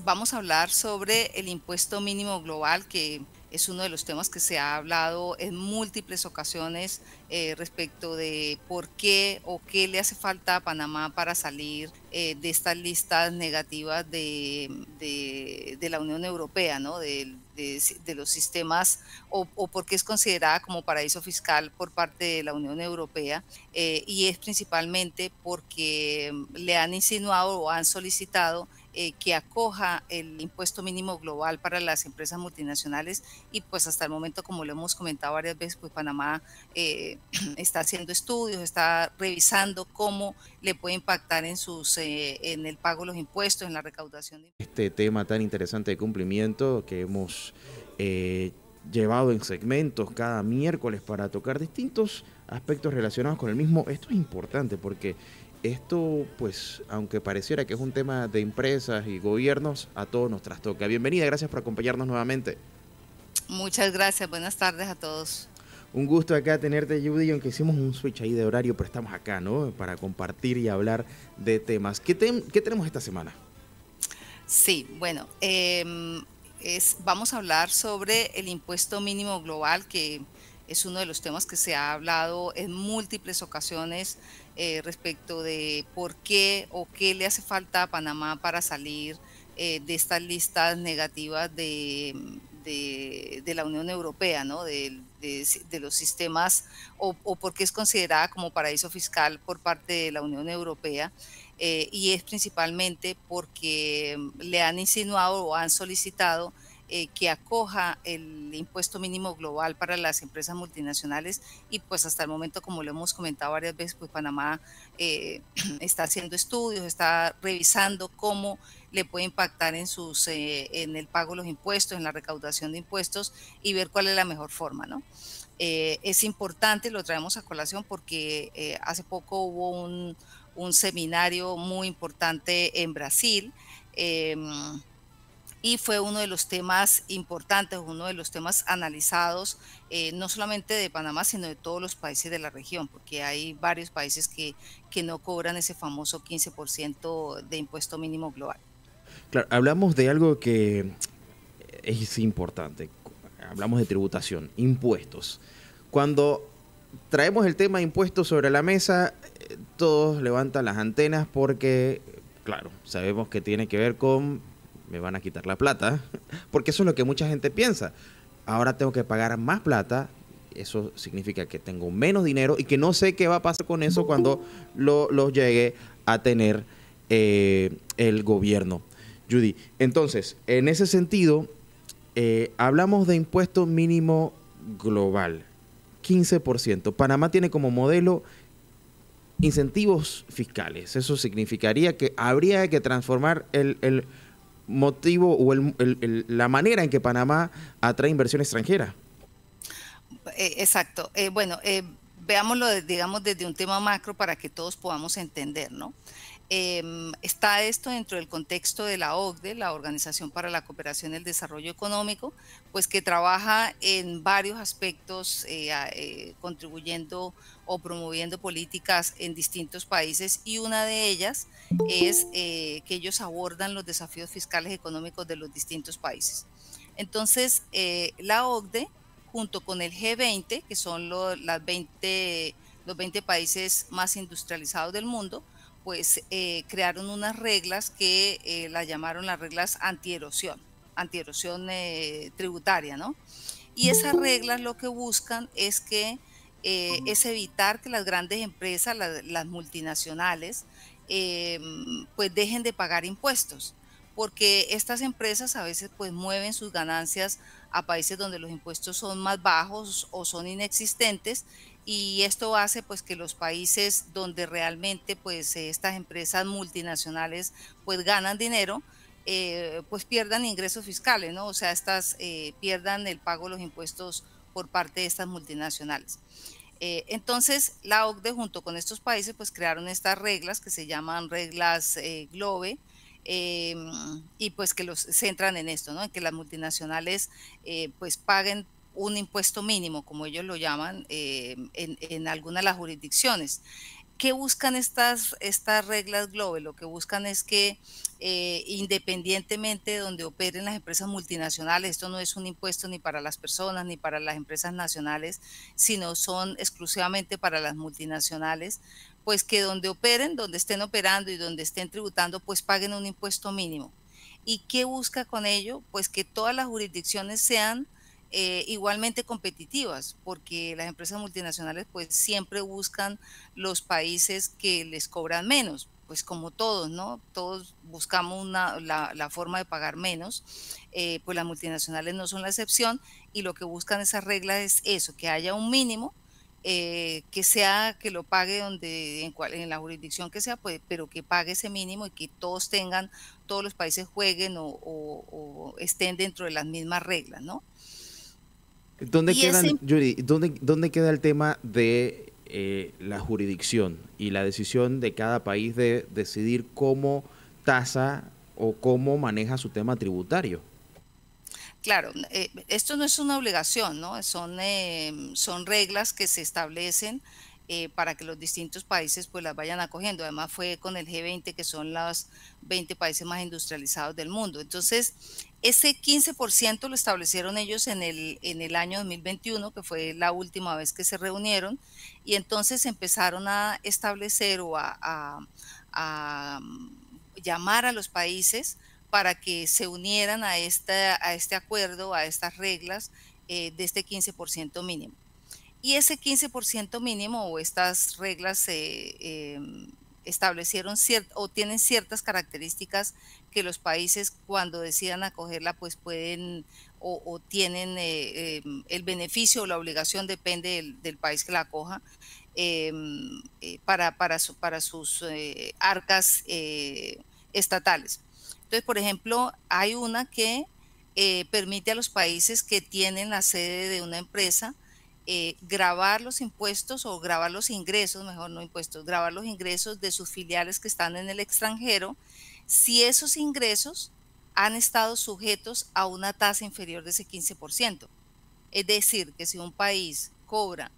Vamos a hablar sobre el impuesto mínimo global, que es uno de los temas que se ha hablado en múltiples ocasiones respecto de por qué o qué le hace falta a Panamá para salir de estas listas negativas de la Unión Europea, ¿no? De los sistemas o por qué es considerada como paraíso fiscal por parte de la Unión Europea, y es principalmente porque le han insinuado o han solicitado que acoja el impuesto mínimo global para las empresas multinacionales, y pues hasta el momento, como lo hemos comentado varias veces, pues Panamá está haciendo estudios, está revisando cómo le puede impactar en el pago de los impuestos, en la recaudación de Este tema tan interesante de cumplimiento que hemos eh, llevado en segmentos cada miércoles para tocar distintos aspectos relacionados con el mismo. Esto es importante porque esto, pues, aunque pareciera que es un tema de empresas y gobiernos, a todos nos trastoca. Bienvenida, gracias por acompañarnos nuevamente. Muchas gracias, buenas tardes a todos. Un gusto acá tenerte, Judy, aunque hicimos un switch ahí de horario, pero estamos acá, ¿no? Para compartir y hablar de temas. ¿Qué tenemos esta semana? Sí, bueno, vamos a hablar sobre el impuesto mínimo global, que es uno de los temas que se ha hablado en múltiples ocasiones respecto de por qué o qué le hace falta a Panamá para salir de estas listas negativas de la Unión Europea, ¿no? De los sistemas o por qué es considerada como paraíso fiscal por parte de la Unión Europea, y es principalmente porque le han insinuado o han solicitado que acoja el impuesto mínimo global para las empresas multinacionales, y pues hasta el momento, como lo hemos comentado varias veces, pues Panamá está haciendo estudios, está revisando cómo le puede impactar en el pago de los impuestos, en la recaudación de impuestos, y ver cuál es la mejor forma, ¿no? Es importante, lo traemos a colación porque hace poco hubo un seminario muy importante en Brasil, eh, y fue uno de los temas importantes, uno de los temas analizados, no solamente de Panamá, sino de todos los países de la región, porque hay varios países que no cobran ese famoso 15% de impuesto mínimo global. Claro, hablamos de algo que es importante. Hablamos de tributación, impuestos. Cuando traemos el tema de impuestos sobre la mesa, todos levantan las antenas porque, claro, sabemos que tiene que ver con me van a quitar la plata, porque eso es lo que mucha gente piensa. Ahora tengo que pagar más plata, eso significa que tengo menos dinero y que no sé qué va a pasar con eso cuando lo llegue a tener el gobierno. Judy, entonces, en ese sentido, hablamos de impuesto mínimo global, 15%. Panamá tiene como modelo incentivos fiscales. Eso significaría que habría que transformar el motivo o la manera en que Panamá atrae inversión extranjera. Exacto. Bueno, veámoslo, digamos, desde un tema macro para que todos podamos entender, ¿no? Está esto dentro del contexto de la OCDE, la Organización para la Cooperación y el Desarrollo Económico, pues que trabaja en varios aspectos, contribuyendo o promoviendo políticas en distintos países, y una de ellas es que ellos abordan los desafíos fiscales y económicos de los distintos países. Entonces, la OCDE, junto con el G20, que son los 20 países más industrializados del mundo, pues crearon unas reglas que las llamaron las reglas antierosión tributaria, ¿no? Y esas reglas lo que buscan es evitar que las grandes empresas, las multinacionales, pues dejen de pagar impuestos, porque estas empresas a veces pues mueven sus ganancias a países donde los impuestos son más bajos o son inexistentes, y esto hace pues que los países donde realmente pues estas empresas multinacionales pues ganan dinero, pues pierdan ingresos fiscales, ¿no? O sea, estas pierdan el pago de los impuestos por parte de estas multinacionales. Entonces, la OCDE junto con estos países pues crearon estas reglas que se llaman reglas GLOBE, eh, y pues que los centran en esto, ¿no? En que las multinacionales pues paguen un impuesto mínimo, como ellos lo llaman, en algunas de las jurisdicciones. ¿Qué buscan estas reglas global? Lo que buscan es que independientemente de donde operen las empresas multinacionales, esto no es un impuesto ni para las personas ni para las empresas nacionales, sino son exclusivamente para las multinacionales, pues que donde operen, donde estén operando y donde estén tributando, pues paguen un impuesto mínimo. ¿Y qué busca con ello? Pues que todas las jurisdicciones sean igualmente competitivas, porque las empresas multinacionales pues siempre buscan los países que les cobran menos, pues como todos, ¿no? Todos buscamos la forma de pagar menos, pues las multinacionales no son la excepción y lo que buscan esas reglas es eso, que haya un mínimo, que sea, que lo pague en la jurisdicción que sea, pues, pero que pague ese mínimo y que todos tengan, todos los países jueguen o estén dentro de las mismas reglas, ¿no? ¿Dónde Y ese quedan, Yuri, dónde queda el tema de la jurisdicción y la decisión de cada país de decidir cómo tasa o cómo maneja su tema tributario? Claro, esto no es una obligación, ¿no? Son reglas que se establecen para que los distintos países pues las vayan acogiendo. Además fue con el G20, que son los 20 países más industrializados del mundo. Entonces, ese 15% lo establecieron ellos en el año 2021, que fue la última vez que se reunieron, y entonces empezaron a establecer o llamar a los países para que se unieran a este acuerdo, a estas reglas de este 15% mínimo. Y ese 15% mínimo o estas reglas se establecieron o tienen ciertas características que los países cuando decidan acogerla pues pueden o tienen el beneficio o la obligación, depende del país que la acoja, para sus arcas estatales. Entonces, por ejemplo, hay una que permite a los países que tienen la sede de una empresa grabar los impuestos o grabar los ingresos, mejor no impuestos, grabar los ingresos de sus filiales que están en el extranjero, si esos ingresos han estado sujetos a una tasa inferior de ese 15%. Es decir, que si un país cobra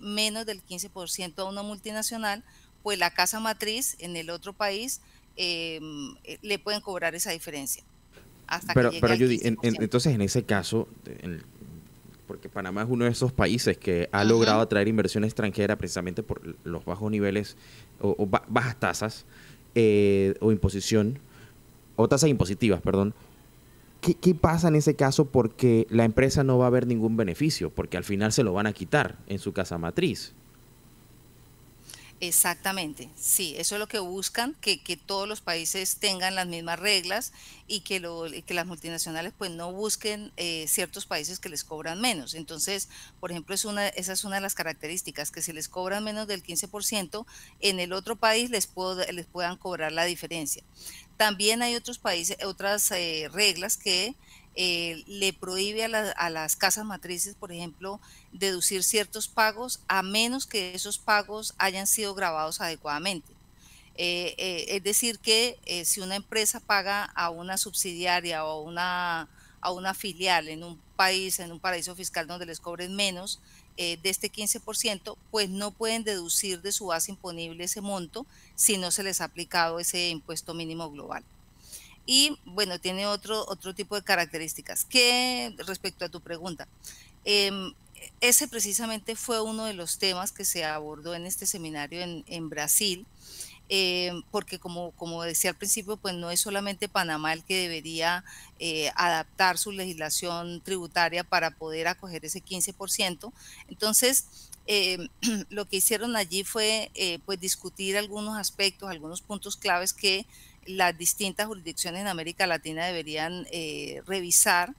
menos del 15% a una multinacional, pues la casa matriz en el otro país le pueden cobrar esa diferencia hasta que llegue Pero al Judy, 15%. entonces en ese caso, porque Panamá es uno de esos países que ha Ujú. logrado atraer inversión extranjera precisamente por los bajos niveles o bajas tasas o imposición, o tasas impositivas, perdón. ¿Qué pasa en ese caso? Porque la empresa no va a ver ningún beneficio, porque al final se lo van a quitar en su casa matriz. Exactamente, sí, eso es lo que buscan, que todos los países tengan las mismas reglas y que las multinacionales pues no busquen ciertos países que les cobran menos. Entonces, por ejemplo, esa es una de las características, que si les cobran menos del 15%, en el otro país les puedan cobrar la diferencia. También hay otros países, otras reglas que le prohíbe a las casas matrices, por ejemplo, deducir ciertos pagos a menos que esos pagos hayan sido grabados adecuadamente. Es decir, que si una empresa paga a una subsidiaria o a una filial en un país, en un paraíso fiscal donde les cobren menos de este 15%, pues no pueden deducir de su base imponible ese monto si no se les ha aplicado ese impuesto mínimo global. Y bueno, tiene otro tipo de características. Que respecto a tu pregunta, em, ese precisamente fue uno de los temas que se abordó en este seminario en Brasil, porque como decía al principio, pues no es solamente Panamá el que debería adaptar su legislación tributaria para poder acoger ese 15%. Entonces, lo que hicieron allí fue pues discutir algunos aspectos, algunos puntos claves que las distintas jurisdicciones en América Latina deberían revisar,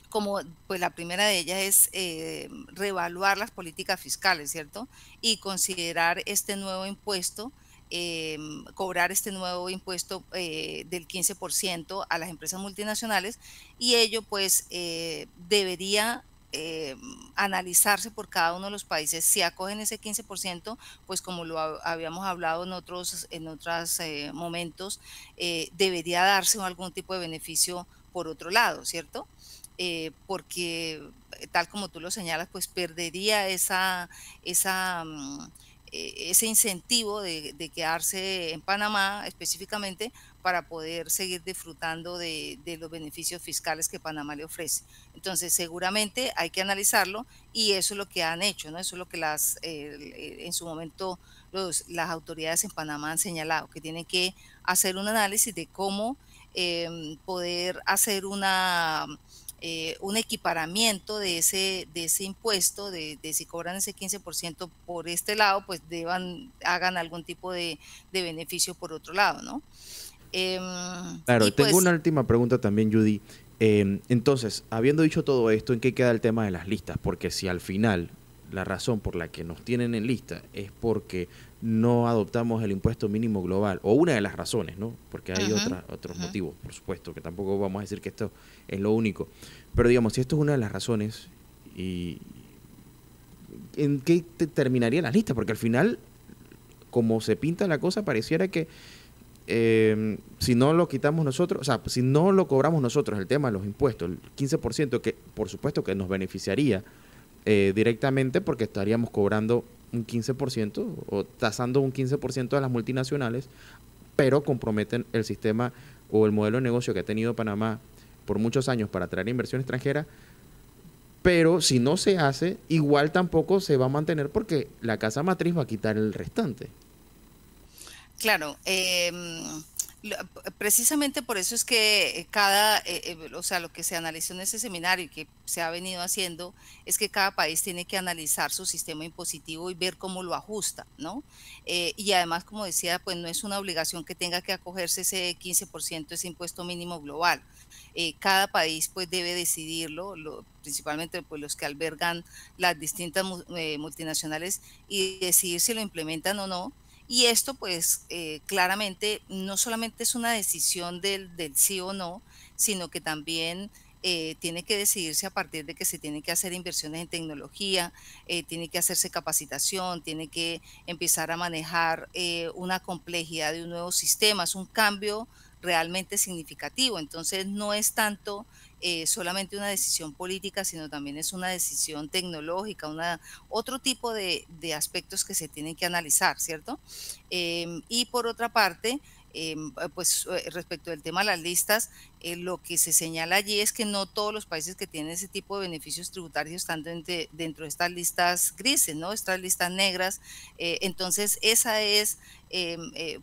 como pues la primera de ellas es reevaluar las políticas fiscales, ¿cierto? Y considerar este nuevo impuesto, cobrar este nuevo impuesto del 15% a las empresas multinacionales, y ello pues debería analizarse por cada uno de los países. Si acogen ese 15%, pues como lo habíamos hablado en otros momentos, debería darse algún tipo de beneficio por otro lado, ¿cierto? Porque tal como tú lo señalas, pues perdería esa ese incentivo de quedarse en Panamá específicamente para poder seguir disfrutando de los beneficios fiscales que Panamá le ofrece. Entonces, seguramente hay que analizarlo y eso es lo que han hecho, ¿no? Eso es lo que en su momento las autoridades en Panamá han señalado, que tienen que hacer un análisis de cómo poder hacer un equiparamiento de ese impuesto, de si cobran ese 15% por este lado, pues hagan algún tipo de beneficio por otro lado, ¿no? Claro, Y tengo pues una última pregunta también, Judy. Entonces, habiendo dicho todo esto, ¿en qué queda el tema de las listas? Porque si al final la razón por la que nos tienen en lista es porque no adoptamos el impuesto mínimo global, o una de las razones, ¿no? Porque hay otros motivos, por supuesto, que tampoco vamos a decir que esto es lo único. Pero digamos, si esto es una de las razones, ¿y en qué terminaría la lista? Porque al final, como se pinta la cosa, pareciera que si no lo quitamos nosotros, o sea, si no lo cobramos nosotros, el tema de los impuestos, el 15%, que por supuesto que nos beneficiaría directamente porque estaríamos cobrando un 15% o tasando un 15% de las multinacionales, pero comprometen el sistema o el modelo de negocio que ha tenido Panamá por muchos años para atraer inversión extranjera, pero si no se hace, igual tampoco se va a mantener porque la casa matriz va a quitar el restante. claro, precisamente por eso es que o sea, lo que se analizó en ese seminario y que se ha venido haciendo es que cada país tiene que analizar su sistema impositivo y ver cómo lo ajusta, ¿no? Y además, como decía, pues no es una obligación que tenga que acogerse ese 15%, ese impuesto mínimo global. Cada país pues debe decidirlo, principalmente pues los que albergan las distintas multinacionales y decidir si lo implementan o no. Y esto, pues, claramente no solamente es una decisión del sí o no, sino que también tiene que decidirse a partir de que se tiene que hacer inversiones en tecnología, tiene que hacerse capacitación, tiene que empezar a manejar una complejidad de un nuevo sistema, es un cambio realmente significativo. Entonces, no es tanto solamente una decisión política, sino también es una decisión tecnológica, otro tipo de aspectos que se tienen que analizar, ¿cierto? Y por otra parte, pues respecto del tema de las listas, lo que se señala allí es que no todos los países que tienen ese tipo de beneficios tributarios están dentro de estas listas grises, ¿no? Estas listas negras. Entonces, esa es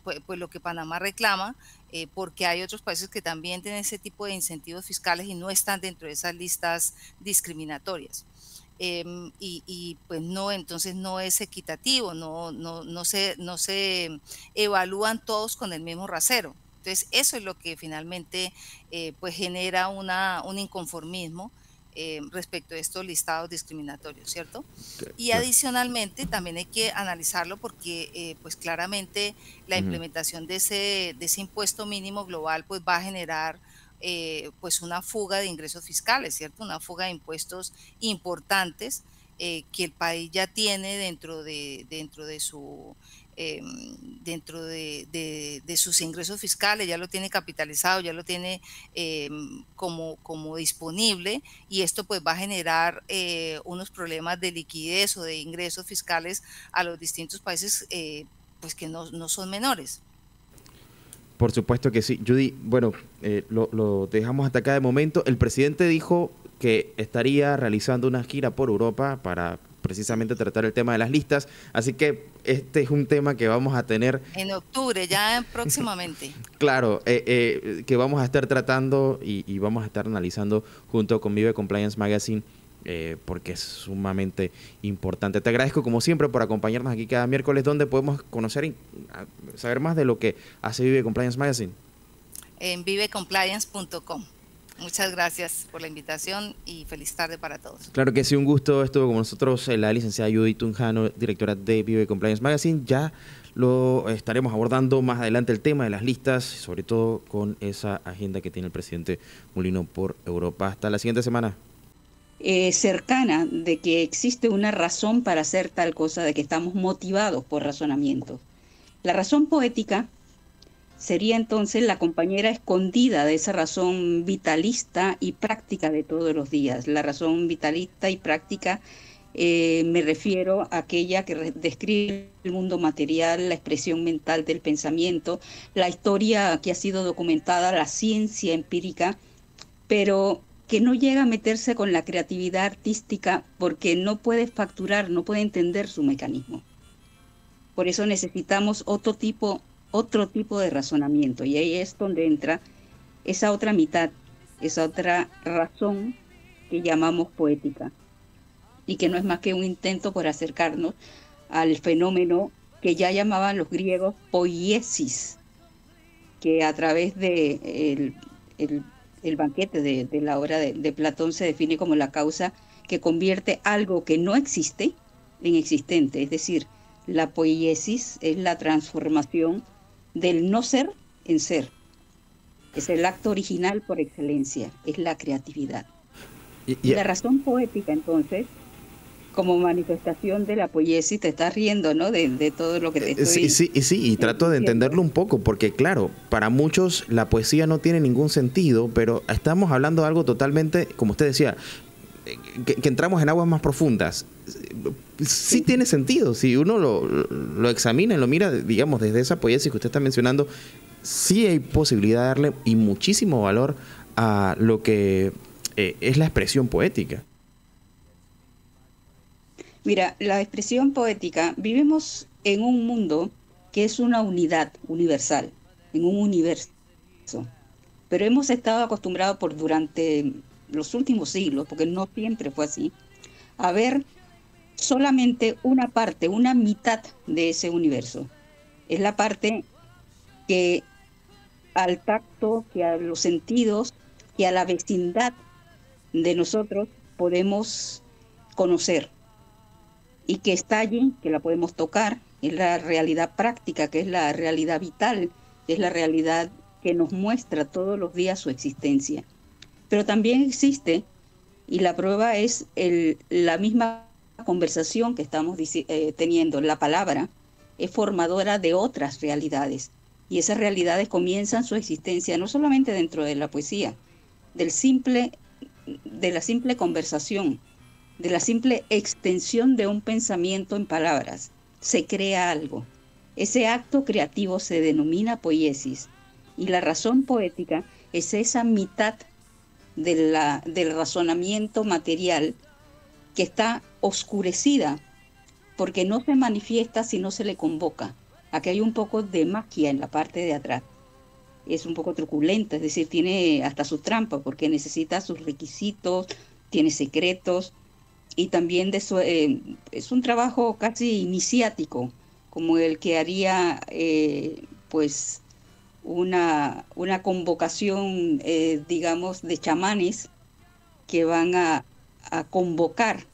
pues lo que Panamá reclama, porque hay otros países que también tienen ese tipo de incentivos fiscales y no están dentro de esas listas discriminatorias. Pues no, entonces no es equitativo, no se evalúan todos con el mismo rasero. Entonces eso es lo que finalmente pues genera un inconformismo respecto a estos listados discriminatorios, ¿cierto? Y Claro. adicionalmente también hay que analizarlo porque pues claramente la implementación de ese impuesto mínimo global pues va a generar pues una fuga de ingresos fiscales, ¿cierto? Una fuga de impuestos importantes que el país ya tiene dentro de su de sus ingresos fiscales, ya lo tiene capitalizado, ya lo tiene como disponible, y esto pues va a generar unos problemas de liquidez o de ingresos fiscales a los distintos países pues que no son menores. Por supuesto que sí. Judy, bueno, lo dejamos hasta acá de momento. El presidente dijo que estaría realizando una gira por Europa para precisamente tratar el tema de las listas. Así que este es un tema que vamos a tener. En octubre, ya próximamente. Claro, que vamos a estar tratando y vamos a estar analizando junto con Vive Compliance Magazine, porque es sumamente importante. Te agradezco como siempre por acompañarnos aquí cada miércoles, donde podemos conocer y saber más de lo que hace Vive Compliance Magazine. En vivecompliance.com. Muchas gracias por la invitación y feliz tarde para todos. Claro que sí, un gusto. Estuvo con nosotros la licenciada Judy Tunjano, directora de Vive Compliance Magazine. Ya lo estaremos abordando más adelante, el tema de las listas, sobre todo con esa agenda que tiene el presidente Mulino por Europa. Hasta la siguiente semana. Cercana de que existe una razón para hacer tal cosa, de que estamos motivados por razonamientos. La razón poética sería entonces la compañera escondida de esa razón vitalista y práctica de todos los días, la razón vitalista y práctica Me refiero a aquella que describe el mundo material, la expresión mental del pensamiento, la historia que ha sido documentada, la ciencia empírica, pero que no llega a meterse con la creatividad artística porque no puede facturar, no puede entender su mecanismo. Por eso necesitamos otro tipo de razonamiento, y ahí es donde entra esa otra mitad, esa otra razón que llamamos poética, y que no es más que un intento por acercarnos al fenómeno que ya llamaban los griegos poiesis, que a través de el banquete de la obra de Platón se define como la causa que convierte algo que no existe en existente. Es decir, la poiesis es la transformación del no ser en ser. Es el acto original por excelencia, es la creatividad. Y la razón poética, entonces, como manifestación de la poiesis, te estás riendo, ¿no? De todo lo que te estoy... Sí, y trato de entenderlo un poco, porque claro, para muchos la poesía no tiene ningún sentido, pero estamos hablando de algo totalmente, como usted decía, que entramos en aguas más profundas. Sí tiene sentido, si uno lo examina y lo mira, digamos, desde esa poiesis que usted está mencionando, sí hay posibilidad de darle y muchísimo valor a lo que es la expresión poética. Mira, la expresión poética, vivimos en un mundo que es una unidad universal, en un universo, pero hemos estado acostumbrados durante los últimos siglos, porque no siempre fue así, a ver solamente una parte, una mitad de ese universo. Es la parte que al tacto, que a los sentidos, que a la vecindad de nosotros podemos conocer, y que está allí, que la podemos tocar, es la realidad práctica, que es la realidad vital, que es la realidad que nos muestra todos los días su existencia. Pero también existe, y la prueba es la misma conversación que estamos teniendo. La palabra es formadora de otras realidades, y esas realidades comienzan su existencia no solamente dentro de la poesía, de la simple conversación, de la simple extensión de un pensamiento en palabras, se crea algo. Ese acto creativo se denomina poiesis, y la razón poética es esa mitad del razonamiento material que está oscurecida porque no se manifiesta si no se le convoca. Aquí hay un poco de magia en la parte de atrás. Es un poco truculenta, es decir, tiene hasta su trampa porque necesita sus requisitos, tiene secretos, y también es un trabajo casi iniciático, como el que haría pues una convocación, digamos, de chamanes que van a convocar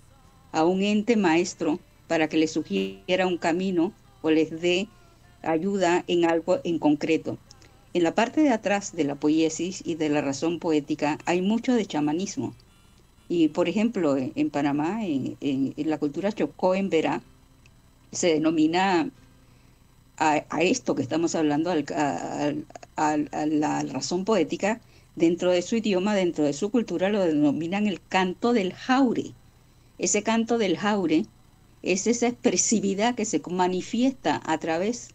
a un ente maestro para que les sugiera un camino o les dé ayuda en algo en concreto. En la parte de atrás de la poiesis y de la razón poética hay mucho de chamanismo. Y, por ejemplo, en Panamá, en la cultura Chocó, en Verá, se denomina a esto que estamos hablando, a la razón poética, dentro de su idioma, dentro de su cultura, lo denominan el canto del jaure. Ese canto del jaure es esa expresividad que se manifiesta a través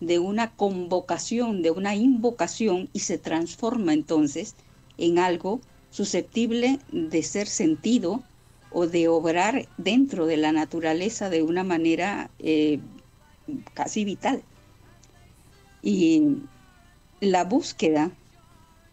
de una convocación, de una invocación, y se transforma entonces en algo susceptible de ser sentido o de obrar dentro de la naturaleza de una manera casi vital. Y la búsqueda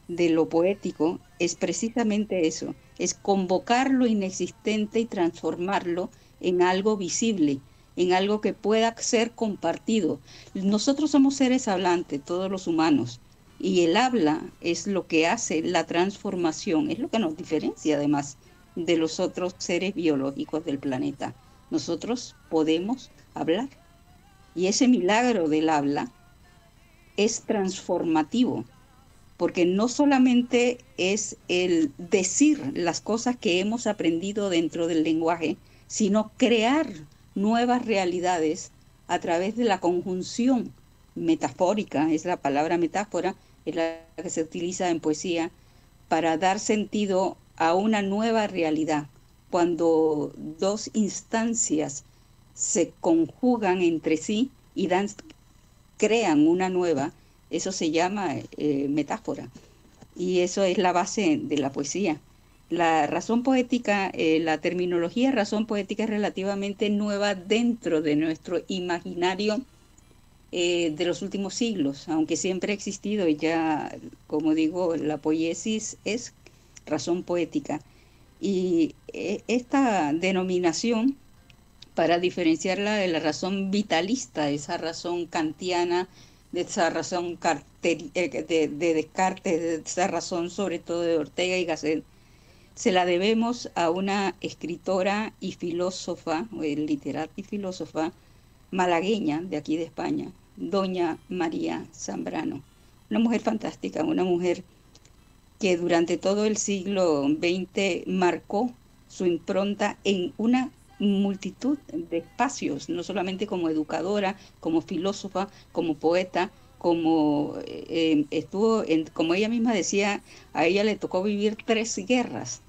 de lo poético es precisamente eso, es convocar lo inexistente y transformarlo en algo visible, en algo que pueda ser compartido. Nosotros somos seres hablantes, todos los humanos, y el habla es lo que hace la transformación, es lo que nos diferencia además de los otros seres biológicos del planeta. Nosotros podemos hablar, y ese milagro del habla es transformativo, porque no solamente es el decir las cosas que hemos aprendido dentro del lenguaje, sino crear nuevas realidades a través de la conjunción metafórica, es la palabra metáfora, es la que se utiliza en poesía para dar sentido a una nueva realidad, cuando dos instancias se conjugan entre sí y crean una nueva, eso se llama metáfora. Y eso es la base de la poesía. La razón poética, la terminología razón poética es relativamente nueva dentro de nuestro imaginario de los últimos siglos, aunque siempre ha existido y ya, como digo, la poiesis es razón poética. Y esta denominación, para diferenciarla de la razón vitalista, esa razón kantiana, de esa razón de Descartes, de esa razón sobre todo de Ortega y Gasset, se la debemos a una escritora y filósofa, literata y filósofa malagueña de aquí de España, doña María Zambrano. Una mujer fantástica, una mujer que durante todo el siglo XX marcó su impronta en una multitud de espacios, no solamente como educadora, como filósofa, como poeta, como como ella misma decía, a ella le tocó vivir 3 guerras.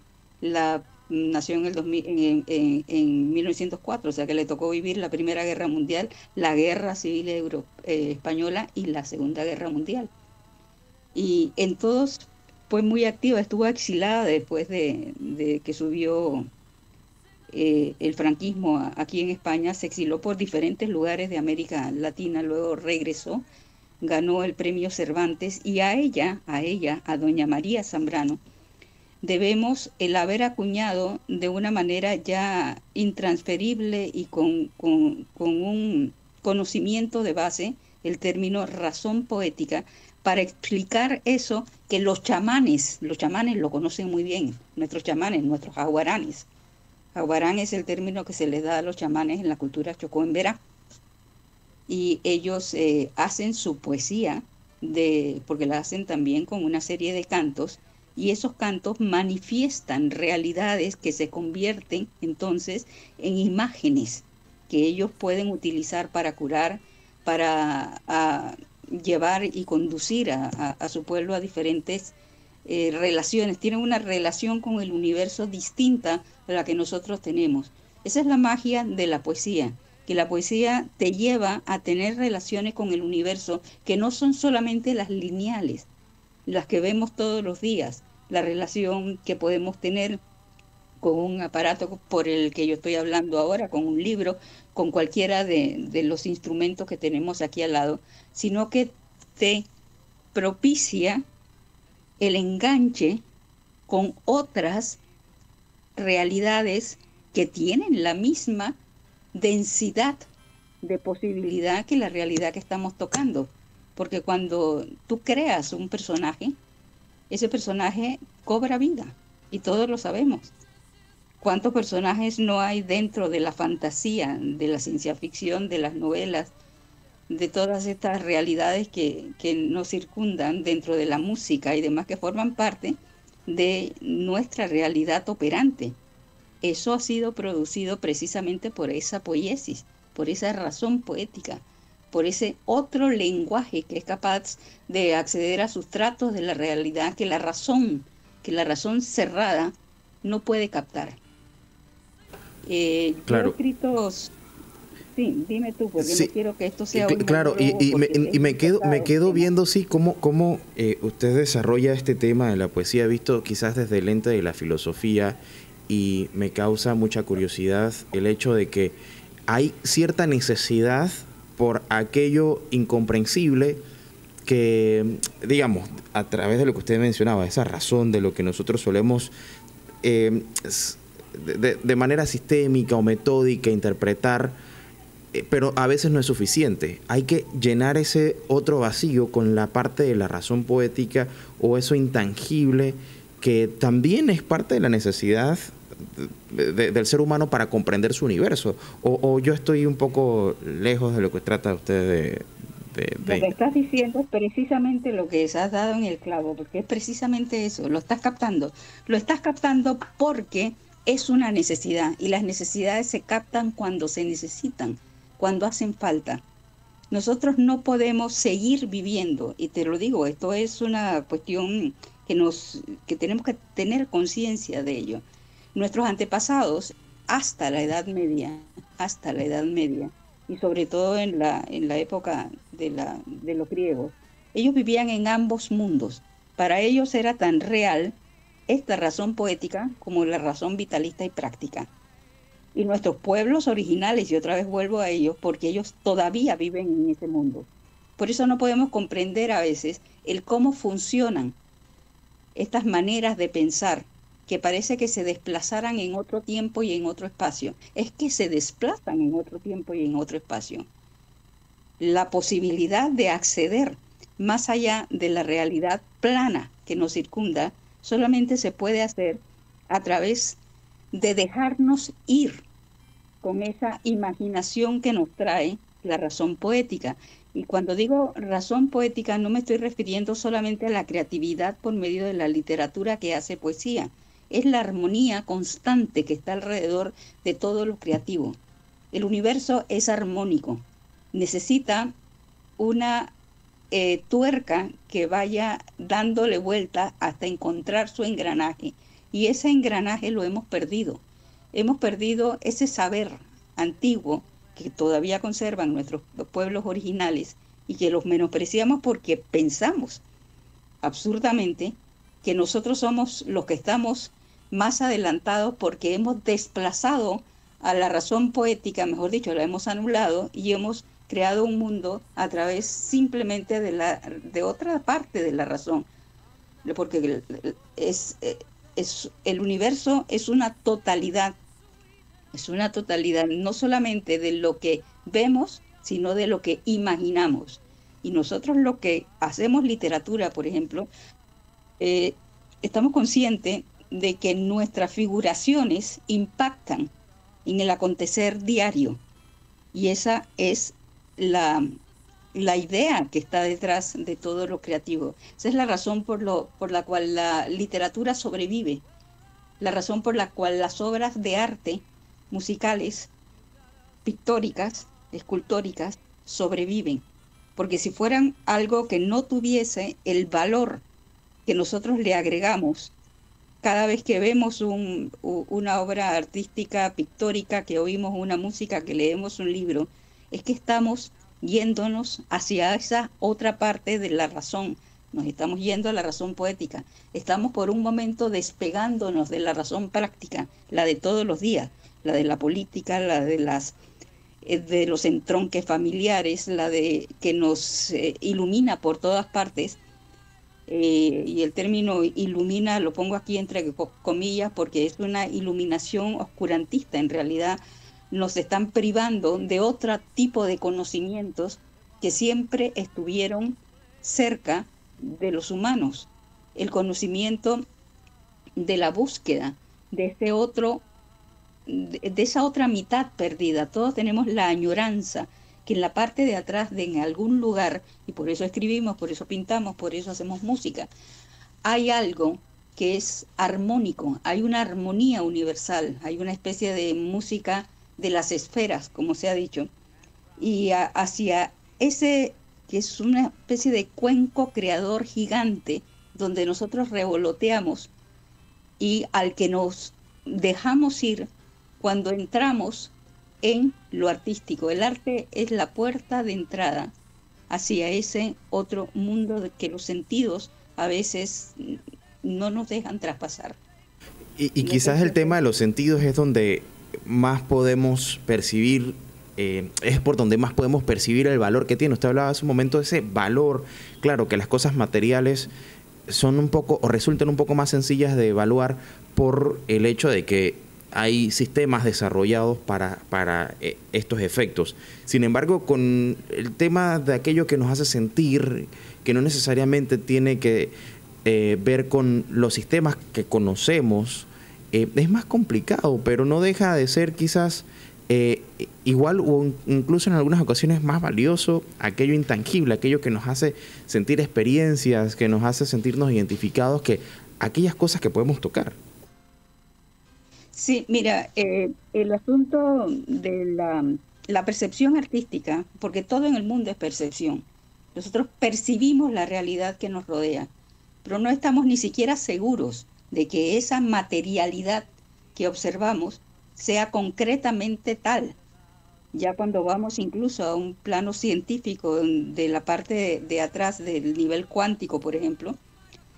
Nació en, el 2000, en 1904, o sea que le tocó vivir la Primera Guerra Mundial, la Guerra Civil Española y la Segunda Guerra Mundial. Y en todos fue muy activa, estuvo exilada después de que subió el franquismo aquí en España, se exiló por diferentes lugares de América Latina, luego regresó, ganó el premio Cervantes y a ella, a doña María Zambrano, debemos el haber acuñado de una manera ya intransferible y con un conocimiento de base el término razón poética para explicar eso que los chamanes lo conocen muy bien, nuestros chamanes, nuestros jaguaranes. Jaguarán es el término que se les da a los chamanes en la cultura chocó en Verá. Y ellos hacen su poesía, porque la hacen también con una serie de cantos, y esos cantos manifiestan realidades que se convierten entonces en imágenes que ellos pueden utilizar para curar, para llevar y conducir a su pueblo a diferentes relaciones. Tienen una relación con el universo distinta de la que nosotros tenemos. Esa es la magia de la poesía, que la poesía te lleva a tener relaciones con el universo que no son solamente las lineales, las que vemos todos los días, la relación que podemos tener con un aparato por el que yo estoy hablando ahora, con un libro, con cualquiera de los instrumentos que tenemos aquí al lado, sino que te propicia el enganche con otras realidades que tienen la misma densidad de posibilidad que la realidad que estamos tocando. Porque cuando tú creas un personaje, ese personaje cobra vida, y todos lo sabemos. ¿Cuántos personajes no hay dentro de la fantasía, de la ciencia ficción, de las novelas, de todas estas realidades que nos circundan dentro de la música y demás que forman parte de nuestra realidad operante? Eso ha sido producido precisamente por esa poiesis, por esa razón poética, por ese otro lenguaje que es capaz de acceder a sustratos de la realidad que la razón cerrada no puede captar. Claro. Yo he escrito... Sí, dime tú, porque sí, no quiero que esto sea un claro, y me quedo viendo sí cómo usted desarrolla este tema de la poesía, visto quizás desde el lente de la filosofía, y me causa mucha curiosidad el hecho de que hay cierta necesidad por aquello incomprensible que, digamos, a través de lo que usted mencionaba, esa razón de lo que nosotros solemos de manera sistémica o metódica interpretar, pero a veces no es suficiente. Hay que llenar ese otro vacío con la parte de la razón poética o eso intangible que también es parte de la necesidad del ser humano para comprender su universo. O yo estoy un poco lejos de lo que trata usted de... Lo que estás diciendo es precisamente lo que has dado en el clavo, porque es precisamente eso, lo estás captando porque es una necesidad, y las necesidades se captan cuando se necesitan, cuando hacen falta. Nosotros no podemos seguir viviendo, y te lo digo, esto es una cuestión que tenemos que tener conciencia de ello. Nuestros antepasados, hasta la Edad Media, y sobre todo en la época de los griegos, ellos vivían en ambos mundos. Para ellos era tan real esta razón poética como la razón vitalista y práctica. Y nuestros pueblos originales, y otra vez vuelvo a ellos, porque ellos todavía viven en ese mundo. Por eso no podemos comprender a veces el cómo funcionan estas maneras de pensar, que parece que se desplazaran en otro tiempo y en otro espacio. Es que se desplazan en otro tiempo y en otro espacio. La posibilidad de acceder más allá de la realidad plana que nos circunda solamente se puede hacer a través de dejarnos ir con esa imaginación que nos trae la razón poética. Y cuando digo razón poética no me estoy refiriendo solamente a la creatividad por medio de la literatura que hace poesía. Es la armonía constante que está alrededor de todo lo creativo. El universo es armónico. Necesita una tuerca que vaya dándole vuelta hasta encontrar su engranaje. Y ese engranaje lo hemos perdido. Hemos perdido ese saber antiguo que todavía conservan nuestros pueblos originales y que los menospreciamos porque pensamos absurdamente que nosotros somos los que estamos más adelantados porque hemos desplazado a la razón poética, mejor dicho, la hemos anulado y hemos creado un mundo a través simplemente de otra parte de la razón, porque el universo es una totalidad no solamente de lo que vemos, sino de lo que imaginamos. Y nosotros lo que hacemos literatura, por ejemplo, estamos conscientes de que nuestras figuraciones impactan en el acontecer diario. Y esa es la idea que está detrás de todo lo creativo. Esa es la razón por la cual la literatura sobrevive, la razón por la cual las obras de arte musicales, pictóricas, escultóricas, sobreviven. Porque si fueran algo que no tuviese el valor que nosotros le agregamos cada vez que vemos una obra artística, pictórica, que oímos una música, que leemos un libro, es que estamos yéndonos hacia esa otra parte de la razón. Nos estamos yendo a la razón poética. Estamos por un momento despegándonos de la razón práctica, la de todos los días, la de la política, la de los entronques familiares, la de que nos ilumina por todas partes. Y el término ilumina lo pongo aquí entre comillas porque es una iluminación oscurantista. En realidad nos están privando de otro tipo de conocimientos que siempre estuvieron cerca de los humanos. El conocimiento de la búsqueda de esa otra mitad perdida. Todos tenemos la añoranza que en la parte de atrás de en algún lugar, y por eso escribimos, por eso pintamos, por eso hacemos música, hay algo que es armónico, hay una armonía universal, hay una especie de música de las esferas, como se ha dicho, y hacia ese que es una especie de cuenco creador gigante donde nosotros revoloteamos y al que nos dejamos ir cuando entramos en lo artístico. El arte es la puerta de entrada hacia ese otro mundo que los sentidos a veces no nos dejan traspasar. Y quizás el tema de los sentidos es donde más podemos percibir, es por donde más podemos percibir el valor que tiene. Usted hablaba hace un momento de ese valor. Claro que las cosas materiales son un poco, o resultan un poco más sencillas de evaluar por el hecho de que hay sistemas desarrollados para estos efectos. Sin embargo, con el tema de aquello que nos hace sentir, que no necesariamente tiene que ver con los sistemas que conocemos, es más complicado, pero no deja de ser quizás igual o incluso en algunas ocasiones más valioso aquello intangible, aquello que nos hace sentir experiencias, que nos hace sentirnos identificados, que aquellas cosas que podemos tocar. Sí, mira, el asunto de la percepción artística, porque todo en el mundo es percepción. Nosotros percibimos la realidad que nos rodea, pero no estamos ni siquiera seguros de que esa materialidad que observamos sea concretamente tal. Ya cuando vamos incluso a un plano científico de la parte de atrás del nivel cuántico, por ejemplo,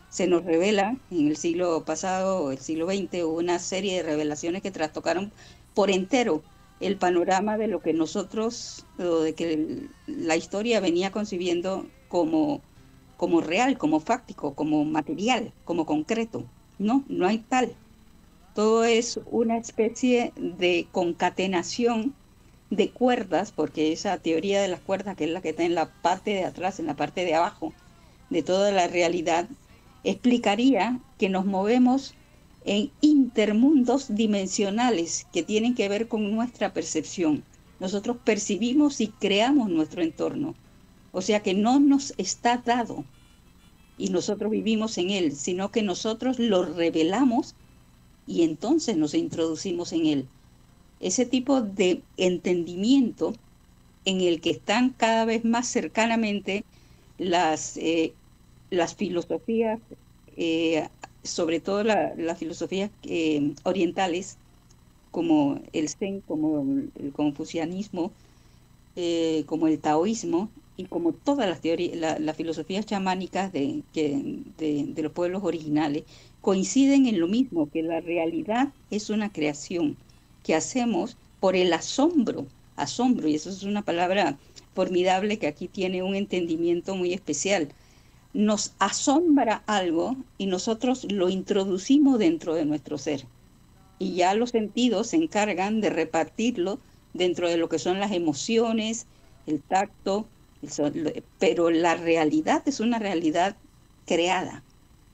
se nos revela en el siglo pasado, el siglo XX, hubo una serie de revelaciones que trastocaron por entero el panorama de lo que nosotros, o de que la historia venía concibiendo como real, como fáctico, como material, como concreto. No, no hay tal. Todo es una especie de concatenación de cuerdas, porque esa teoría de las cuerdas, que es la que está en la parte de atrás, en la parte de abajo de toda la realidad, explicaría que nos movemos en intermundos dimensionales que tienen que ver con nuestra percepción. Nosotros percibimos y creamos nuestro entorno. O sea que no nos está dado y nosotros vivimos en él, sino que nosotros lo revelamos y entonces nos introducimos en él. Ese tipo de entendimiento en el que están cada vez más cercanamente las filosofías, sobre todo las filosofías orientales, como el Zen, como el confucianismo, como el taoísmo y como todas las teorías, las filosofías chamánicas de los pueblos originales, coinciden en lo mismo, que la realidad es una creación que hacemos por el asombro, y eso es una palabra formidable que aquí tiene un entendimiento muy especial. Nos asombra algo y nosotros lo introducimos dentro de nuestro ser. Y ya los sentidos se encargan de repartirlo dentro de lo que son las emociones, el tacto, pero la realidad es una realidad creada.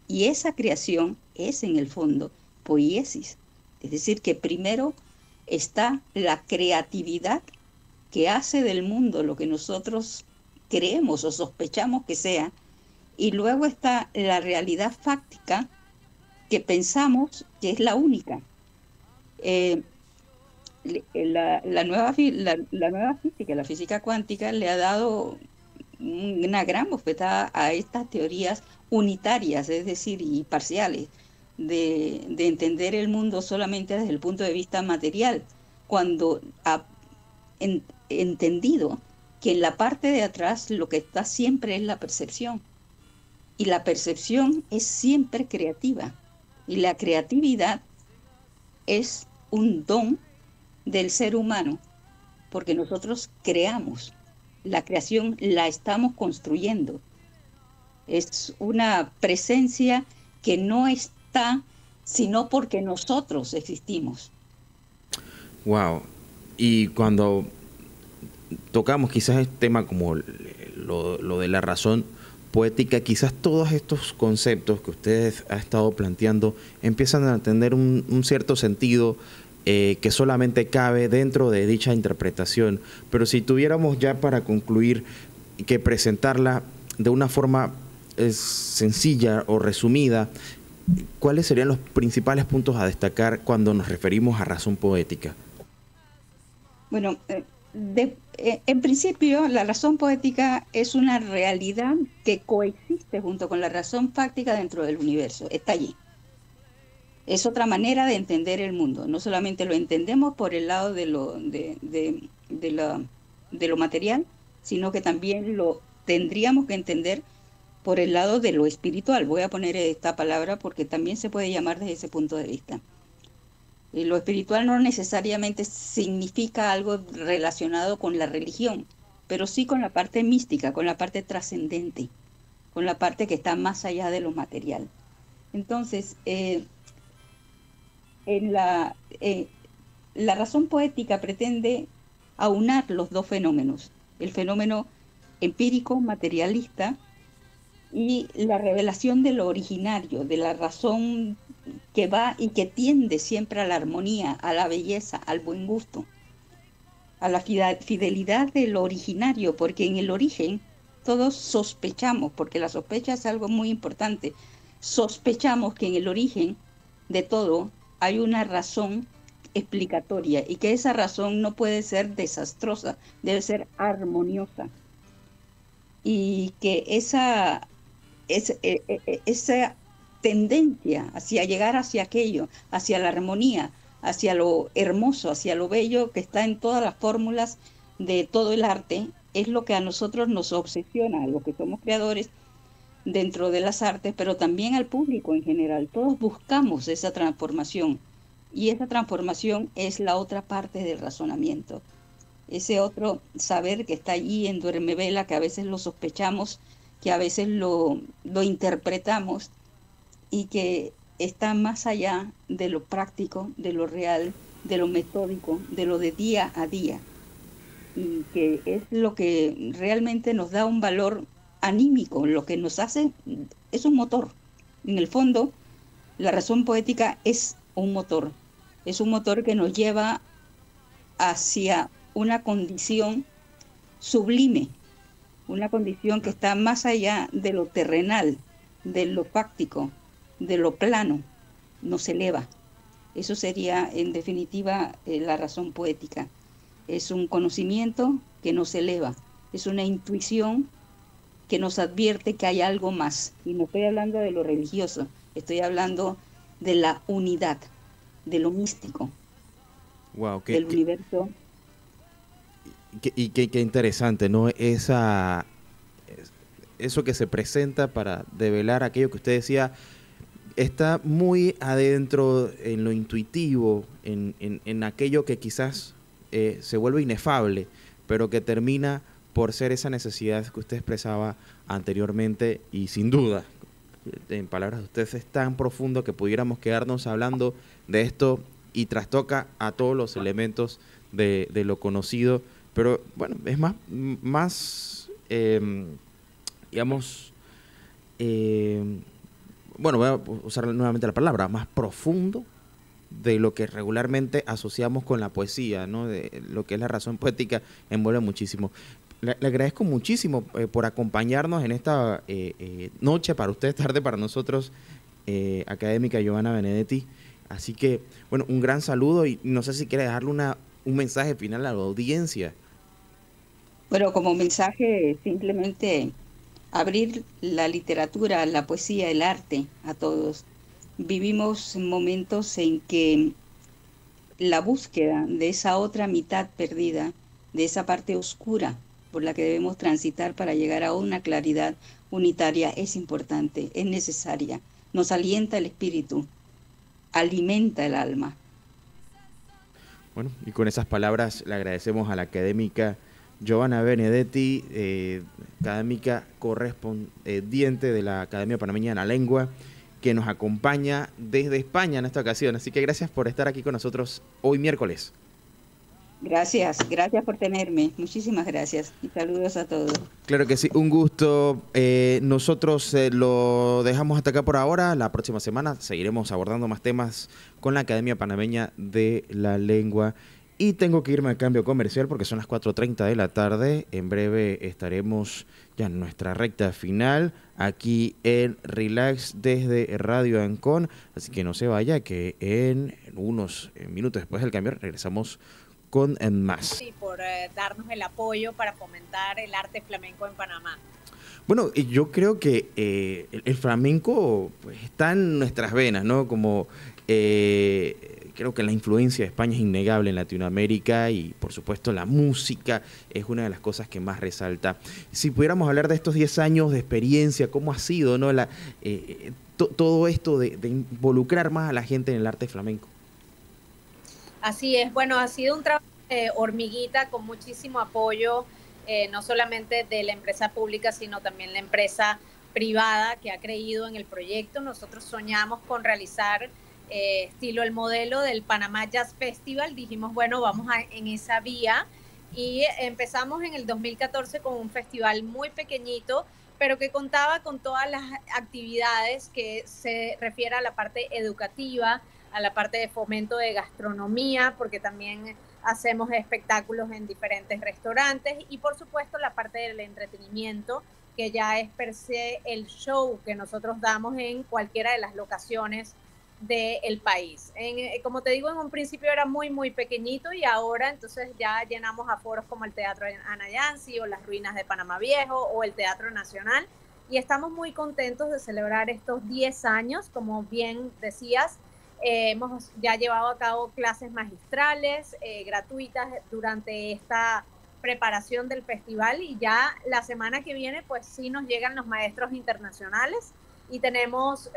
Y esa creación es, en el fondo, poiesis. Es decir, que primero está la creatividad que hace del mundo lo que nosotros creemos o sospechamos que sea, y luego está la realidad fáctica que pensamos que es la única. La nueva física, la física cuántica, le ha dado una gran bofetada a estas teorías unitarias, es decir, y parciales, de entender el mundo solamente desde el punto de vista material, cuando ha entendido que en la parte de atrás lo que está siempre es la percepción, y la percepción es siempre creativa, y la creatividad es un don del ser humano, porque nosotros creamos. La creación la estamos construyendo. Es una presencia que no está sino porque nosotros existimos. Wow. Y cuando tocamos quizás el tema como lo de la razón poética, quizás todos estos conceptos que ustedes han estado planteando empiezan a tener un cierto sentido que solamente cabe dentro de dicha interpretación. Pero si tuviéramos ya para concluir que presentarla de una forma sencilla o resumida, ¿cuáles serían los principales puntos a destacar cuando nos referimos a razón poética? Bueno, en principio la razón poética es una realidad que coexiste junto con la razón fáctica dentro del universo, está allí. Es otra manera de entender el mundo. No solamente lo entendemos por el lado de lo material, sino que también lo tendríamos que entender por el lado de lo espiritual. Voy a poner esta palabra porque también se puede llamar desde ese punto de vista. Y lo espiritual no necesariamente significa algo relacionado con la religión, pero sí con la parte mística, con la parte trascendente, con la parte que está más allá de lo material. Entonces, la razón poética pretende aunar los dos fenómenos, el fenómeno empírico, materialista, y la revelación de lo originario, de la razón que va y que tiende siempre a la armonía, a la belleza, al buen gusto, a la fidelidad de lo originario, porque en el origen todos sospechamos, porque la sospecha es algo muy importante, sospechamos que en el origen de todo hay una razón explicatoria y que esa razón no puede ser desastrosa, debe ser armoniosa. Y que esa tendencia hacia llegar hacia aquello, hacia la armonía, hacia lo hermoso, hacia lo bello que está en todas las fórmulas de todo el arte, es lo que a nosotros nos obsesiona, a los que somos creadores dentro de las artes, pero también al público en general. Todos buscamos esa transformación y esa transformación es la otra parte del razonamiento. Ese otro saber que está allí en Duerme Vela, que a veces lo sospechamos, que a veces lo interpretamos y que está más allá de lo práctico, de lo real, de lo metódico, de lo de día a día, y que es lo que realmente nos da un valor anímico, lo que nos hace, es un motor. En el fondo, la razón poética es un motor que nos lleva hacia una condición sublime, una condición que está más allá de lo terrenal, de lo fáctico, de lo plano, nos eleva. Eso sería, en definitiva, la razón poética. Es un conocimiento que nos eleva, es una intuición que nos advierte que hay algo más. Y no estoy hablando de lo religioso, estoy hablando de la unidad, de lo místico, Wow, del universo. Qué interesante, ¿no? Eso que se presenta para develar aquello que usted decía, está muy adentro en lo intuitivo, en aquello que quizás se vuelve inefable, pero que termina por ser esa necesidad que usted expresaba anteriormente, y sin duda, en palabras de usted, es tan profundo que pudiéramos quedarnos hablando de esto y trastoca a todos los elementos de lo conocido, pero bueno, es más digamos, bueno, voy a usar nuevamente la palabra, más profundo de lo que regularmente asociamos con la poesía, ¿no? De lo que es la razón poética, envuelve muchísimo. Le agradezco muchísimo por acompañarnos en esta noche, para ustedes, tarde para nosotros, académica Giovanna Benedetti. Así que, bueno, un gran saludo, y no sé si quiere dejarle un mensaje final a la audiencia. Bueno, como mensaje, simplemente abrir la literatura, la poesía, el arte a todos. Vivimos momentos en que la búsqueda de esa otra mitad perdida, de esa parte oscura por la que debemos transitar para llegar a una claridad unitaria, es importante, es necesaria. Nos alienta el espíritu, alimenta el alma. Bueno, y con esas palabras le agradecemos a la académica Giovanna Benedetti, académica correspondiente de la Academia Panameña de la Lengua, que nos acompaña desde España en esta ocasión. Así que gracias por estar aquí con nosotros hoy miércoles. Gracias por tenerme. Muchísimas gracias y saludos a todos. Claro que sí, un gusto. Nosotros lo dejamos hasta acá por ahora. La próxima semana seguiremos abordando más temas con la Academia Panameña de la Lengua. Y tengo que irme al cambio comercial porque son las 4:30 de la tarde. En breve estaremos ya en nuestra recta final aquí en Relax desde Radio Ancón. Así que no se vaya, que en unos minutos después del cambio regresamos con más. Sí, por darnos el apoyo para fomentar el arte flamenco en Panamá. Bueno, yo creo que el flamenco pues, está en nuestras venas, ¿no? Como creo que la influencia de España es innegable en Latinoamérica, y por supuesto la música es una de las cosas que más resalta. Si pudiéramos hablar de estos 10 años de experiencia, ¿cómo ha sido, ¿no? Todo esto de involucrar más a la gente en el arte flamenco? Así es, bueno, ha sido un trabajo de hormiguita con muchísimo apoyo, no solamente de la empresa pública, sino también la empresa privada que ha creído en el proyecto. Nosotros soñamos con realizar estilo el modelo del Panamá Jazz Festival. Dijimos, bueno, vamos en esa vía, y empezamos en el 2014 con un festival muy pequeñito, pero que contaba con todas las actividades que se refiere a la parte educativa, a la parte de fomento de gastronomía, porque también hacemos espectáculos en diferentes restaurantes, y por supuesto la parte del entretenimiento, que ya es per se el show que nosotros damos en cualquiera de las locaciones del país. Como te digo, en un principio era muy, muy pequeñito, y ahora entonces ya llenamos aforos como el Teatro Ana Yancy o las Ruinas de Panamá Viejo o el Teatro Nacional, y estamos muy contentos de celebrar estos 10 años, como bien decías, Hemos ya llevado a cabo clases magistrales gratuitas durante esta preparación del festival, y ya la semana que viene pues sí nos llegan los maestros internacionales y tenemos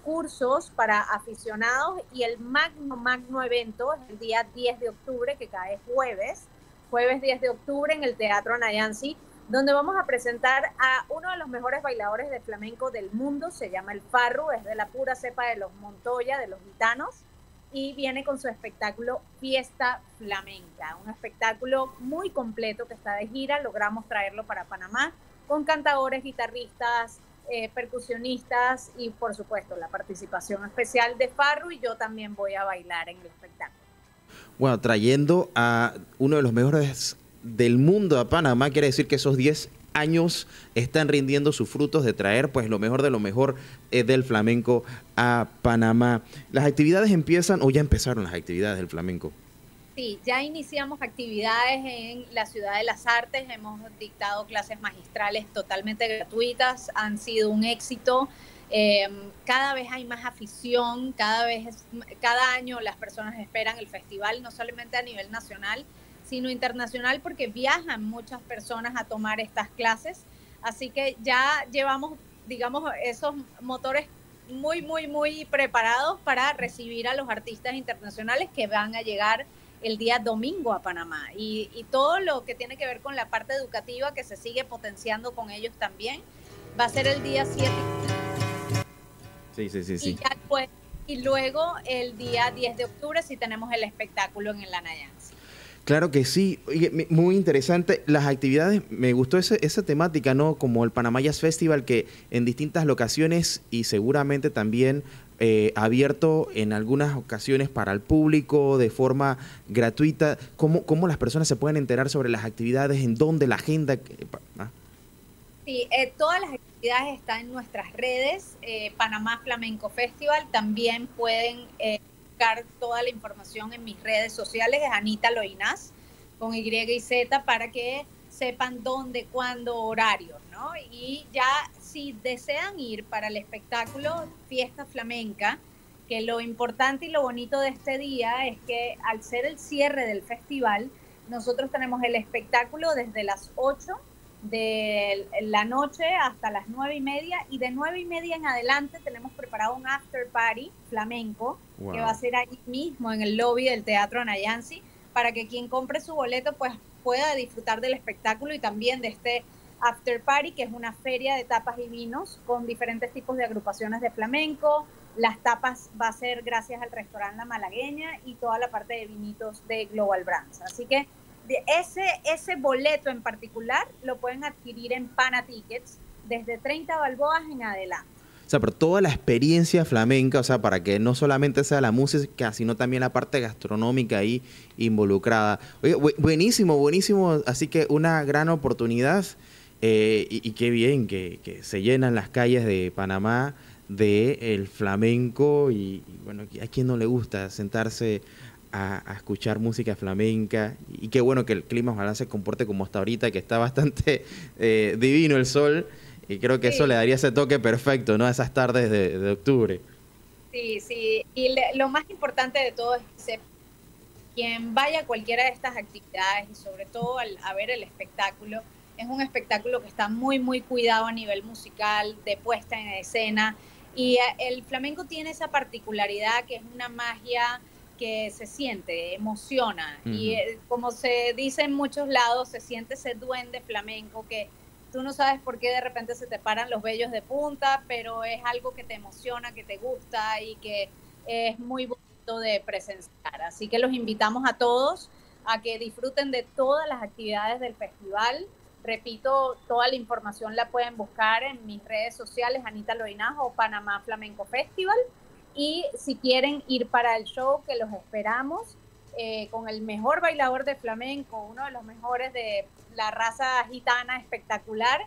cursos para aficionados, y el magno evento es el día 10 de octubre, que cae jueves 10 de octubre en el Teatro Anayansi, donde vamos a presentar a uno de los mejores bailadores de flamenco del mundo. Se llama el Farru, es de la pura cepa de los Montoya, de los gitanos, y viene con su espectáculo Fiesta Flamenca, un espectáculo muy completo que está de gira. Logramos traerlo para Panamá con cantadores, guitarristas, percusionistas y por supuesto la participación especial de Farru, y yo también voy a bailar en el espectáculo. Bueno, trayendo a uno de los mejores del mundo a Panamá, quiere decir que esos 10 años están rindiendo sus frutos de traer pues lo mejor de lo mejor del flamenco a Panamá. ¿Las actividades empiezan o ya empezaron las actividades del flamenco? Sí, ya iniciamos actividades en la Ciudad de las Artes, hemos dictado clases magistrales totalmente gratuitas, han sido un éxito. Cada vez hay más afición, cada año las personas esperan el festival, no solamente a nivel nacional, sino internacional, porque viajan muchas personas a tomar estas clases. Así que ya llevamos, digamos, esos motores muy preparados para recibir a los artistas internacionales que van a llegar el día domingo a Panamá. Y todo lo que tiene que ver con la parte educativa, que se sigue potenciando con ellos también, va a ser el día 7. Sí. Y luego el día 10 de octubre sí tenemos el espectáculo en el Anayansi. Claro que sí. Oye, muy interesante. Las actividades, me gustó esa temática, ¿no? Como el Panamá Jazz Festival, que en distintas locaciones y seguramente también abierto en algunas ocasiones para el público de forma gratuita. ¿Cómo las personas se pueden enterar sobre las actividades? ¿En dónde? ¿La agenda? Sí, todas las actividades están en nuestras redes. Panamá Flamenco Festival. También pueden buscar toda la información en mis redes sociales, es Anita Loinás, con Y y Z, para que sepan dónde, cuándo, horarios, ¿no? Y ya si desean ir para el espectáculo Fiesta Flamenca, que lo importante y lo bonito de este día es que al ser el cierre del festival, nosotros tenemos el espectáculo desde las 8 de la noche hasta las 9:30, y de 9:30 en adelante tenemos preparado un after party flamenco. Wow. Que va a ser ahí mismo en el lobby del Teatro Anayansi, para que quien compre su boleto pues pueda disfrutar del espectáculo y también de este after party, que es una feria de tapas y vinos con diferentes tipos de agrupaciones de flamenco. Las tapas va a ser gracias al restaurante La Malagueña y toda la parte de vinitos de Global Brands. Así que ese boleto en particular lo pueden adquirir en Pana Tickets desde 30 balboas en adelante. O sea, pero toda la experiencia flamenca, o sea, para que no solamente sea la música, sino también la parte gastronómica ahí involucrada. Oye, buenísimo. Así que una gran oportunidad y qué bien que se llenan las calles de Panamá del flamenco y bueno, a quien no le gusta sentarse a escuchar música flamenca, y qué bueno que el clima ojalá se comporte como hasta ahorita, que está bastante divino el sol, y creo que eso le daría ese toque perfecto, ¿no? A esas tardes de octubre. Sí, y lo más importante de todo es que quien vaya a cualquiera de estas actividades, y sobre todo a ver el espectáculo, es un espectáculo que está muy cuidado a nivel musical, de puesta en escena, y el flamenco tiene esa particularidad que es una magia que se siente, emociona, y como se dice en muchos lados, se siente ese duende flamenco que tú no sabes por qué de repente se te paran los vellos de punta, pero es algo que te emociona, que te gusta y que es muy bonito de presenciar. Así que los invitamos a todos a que disfruten de todas las actividades del festival. Repito, toda la información la pueden buscar en mis redes sociales, Anita Loinás o Panamá Flamenco Festival. Y si quieren ir para el show, que los esperamos, con el mejor bailador de flamenco, uno de los mejores de la raza gitana espectacular,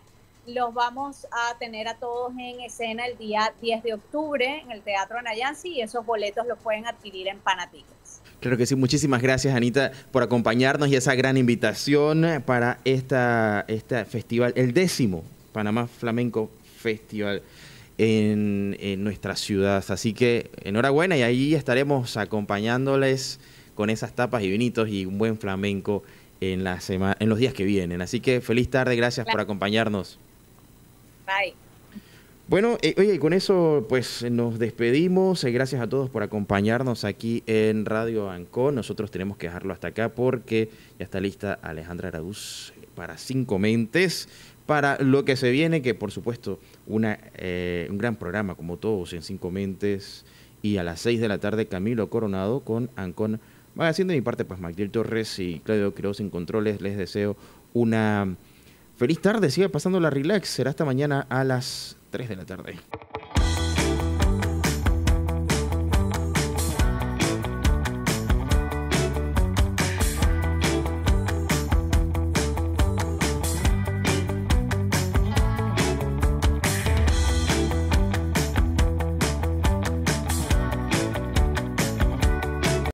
los vamos a tener a todos en escena el día 10 de octubre en el Teatro Anayansi, y esos boletos los pueden adquirir en Pana Tickets. Claro que sí, muchísimas gracias, Anita, por acompañarnos y esa gran invitación para este festival, el 10º Panamá Flamenco Festival. en nuestra ciudad. Así que enhorabuena, y ahí estaremos acompañándoles con esas tapas y vinitos y un buen flamenco en los días que vienen. Así que feliz tarde, gracias por acompañarnos. Bye. Bueno, oye, con eso pues nos despedimos. Gracias a todos por acompañarnos aquí en Radio Ancon. Nosotros tenemos que dejarlo hasta acá porque ya está lista Alejandra Araúz para 5 Mentes, para lo que se viene, que por supuesto un gran programa como todos en 5 Mentes, y a las 6 de la tarde Camilo Coronado con Ancon Magazine. De mi parte, pues Magdiel Torres y Claudio Quiroz en controles. Les deseo una feliz tarde, siga pasándola relax. Será hasta mañana a las 3 de la tarde.